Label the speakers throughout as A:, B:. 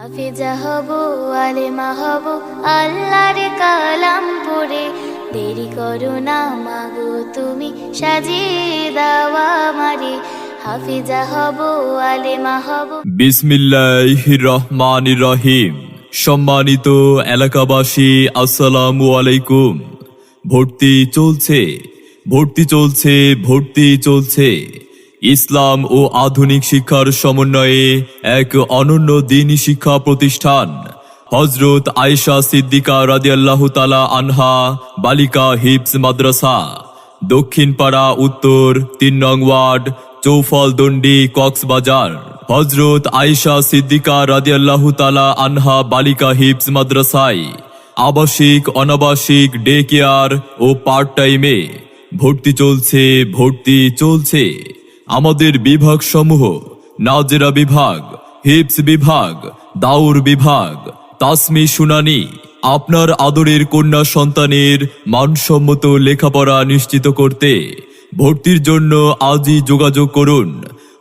A: হাফেজা হব, আলেমা হব, আল্লাহর কালাম পড়ে। দেরি করো না মাগো তুমি, সাজিয়ে দাওয়া আমারে। হাফেজা হব, আলেমা হব।
B: বিসমিল্লাহির রহমানির রহিম। সম্মানিত এলাকাবাসী, আসসালামু আলাইকুম। ভর্তি চলছে, ভর্তি চলছে, ভর্তি চলছে। ইসলাম ও আধুনিক শিক্ষার সমন্বয়ে এক অনন্য দ্বীনি শিক্ষা প্রতিষ্ঠান হযরত আয়েশা সিদ্দিকা রাদিয়াল্লাহু তাআলা আনহা বালিকা হিফজ মাদ্রাসা, দক্ষিণপাড়া উত্তর ৩ নং ওয়ার্ড, চৌফলদন্ডি, কক্সবাজার। হযরত আয়েশা সিদ্দিকা রাদিয়াল্লাহু তাআলা আনহা বালিকা হিফজ মাদ্রাসায় আবাসিক, অনাবাসিক, ডে কেয়ার ও পার্ট টাইমে ভর্তি চলছে, ভর্তি চলছে। আমাদের বিভাগ সমূহ: নাজেরা বিভাগ, হিফজ বিভাগ, দাউর বিভাগ, তাসমি শুনানি। আপনার আদরের কন্যা সন্তানের মানসম্মত লেখাপড়া নিশ্চিত করতে ভর্তির জন্য আজই যোগাযোগ করুন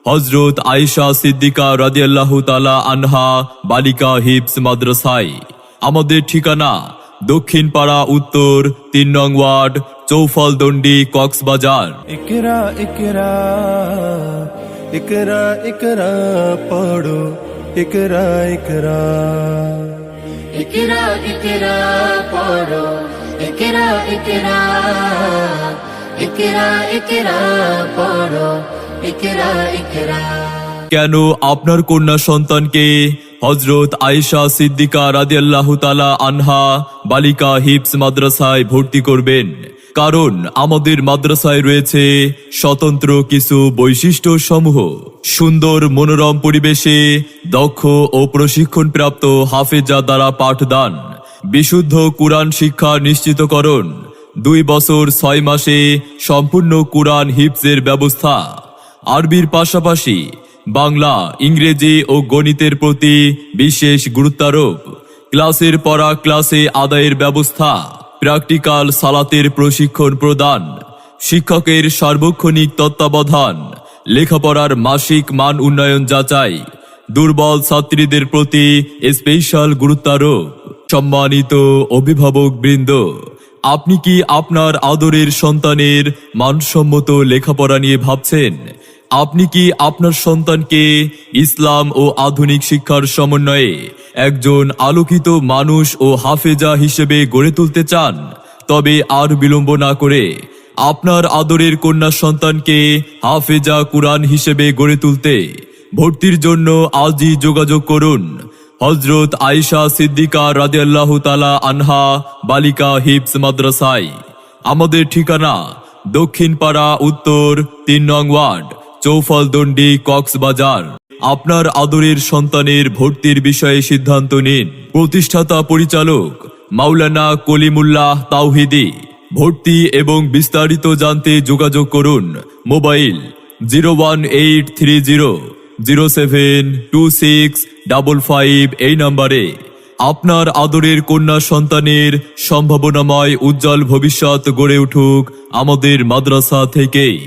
B: হযরত আয়েশা সিদ্দিকা রাদিয়াল্লাহু তাআলা আনহা বালিকা হিফজ মাদ্রাসায়। আমাদের ঠিকানা দক্ষিণপাড়া উত্তর ৩ নং ওয়ার্ড, চৌফলদন্ডি, কক্সবাজার।
C: ইকরা ইকরা ইকরা ইকরা পড়ো, ইকরা ইকরা
A: ইকরা ইকরা পড়ো, ইকরা ইকরা ইকরা ইকরা পড়ো, ইকরা ইকরা।
B: কেন আপনার কন্যা সন্তানকে হযরত আয়েশা সিদ্দিকা রাদিয়াল্লাহু তাআলা আনহা বালিকা হিফজ মাদ্রাসায় ভর্তি করবেন? কারণ আমাদের মাদ্রাসায় রয়েছে স্বতন্ত্র কিছু বৈশিষ্ট্য সমূহ: সুন্দর মনোরম পরিবেশে দক্ষ ও প্রশিক্ষণপ্রাপ্ত হাফেজা দ্বারা পাঠদান, বিশুদ্ধ কুরআন শিক্ষা নিশ্চিতকরণ, 2 বছর 6 মাসে সম্পূর্ণ কুরআন হিফজের ব্যবস্থা, আরবির পাশাপাশি বাংলা, ইংরেজি ও গণিতের প্রতি বিশেষ গুরুত্বারোপ, ক্লাসের পড়া ক্লাসে আদায়ের ব্যবস্থা, প্র্যাকটিক্যাল সালাতের প্রশিক্ষণ প্রদান, শিক্ষকের সার্বক্ষণিক তত্ত্বাবধান, লেখাপড়ার মাসিক মান উন্নয়ন যাচাই, দুর্বল ছাত্রীদের প্রতি স্পেশাল গুরুত্বারোপ। সম্মানিত অভিভাবক বৃন্দ, আপনি কি আপনার আদরের সন্তানের মানসম্মত লেখাপড়া নিয়ে ভাবছেন? আপনি কি আপনার সন্তানকে ইসলাম ও আধুনিক শিক্ষার সমন্বয়ে একজন আলোকিত মানুষ ও হাফেজা হিসেবে গড়ে তুলতে চান? তবে আর বিলম্ব না করে আপনার আদরের কন্যা সন্তানকে হাফেজা কুরআন হিসেবে গড়ে তুলতে ভর্তির জন্য আজই যোগাযোগ করুন হযরত আয়েশা সিদ্দিকা রাদিয়াল্লাহু তাআলা আনহা বালিকা হিফজ মাদ্রাসায়। আমাদের ঠিকানা দক্ষিণপাড়া উত্তর ৩ নং ওয়ার্ড, চৌফলদন্ডি, কক্সবাজার। আপনার আদরের সন্তানের ভর্তির বিষয়ে সিদ্ধান্ত নিন। প্রতিষ্ঠাতা পরিচালক মাওলানা কলিমুল্লাহ তাওহিদি। ভর্তি এবং বিস্তারিত জানতে যোগাযোগ করুন মোবাইল 01830072655 এই নম্বরে। আপনার আদরের কন্যা সন্তানের সম্ভাবনাময় উজ্জ্বল ভবিষ্যৎ গড়ে উঠুক আমাদের মাদ্রাসা থেকেই।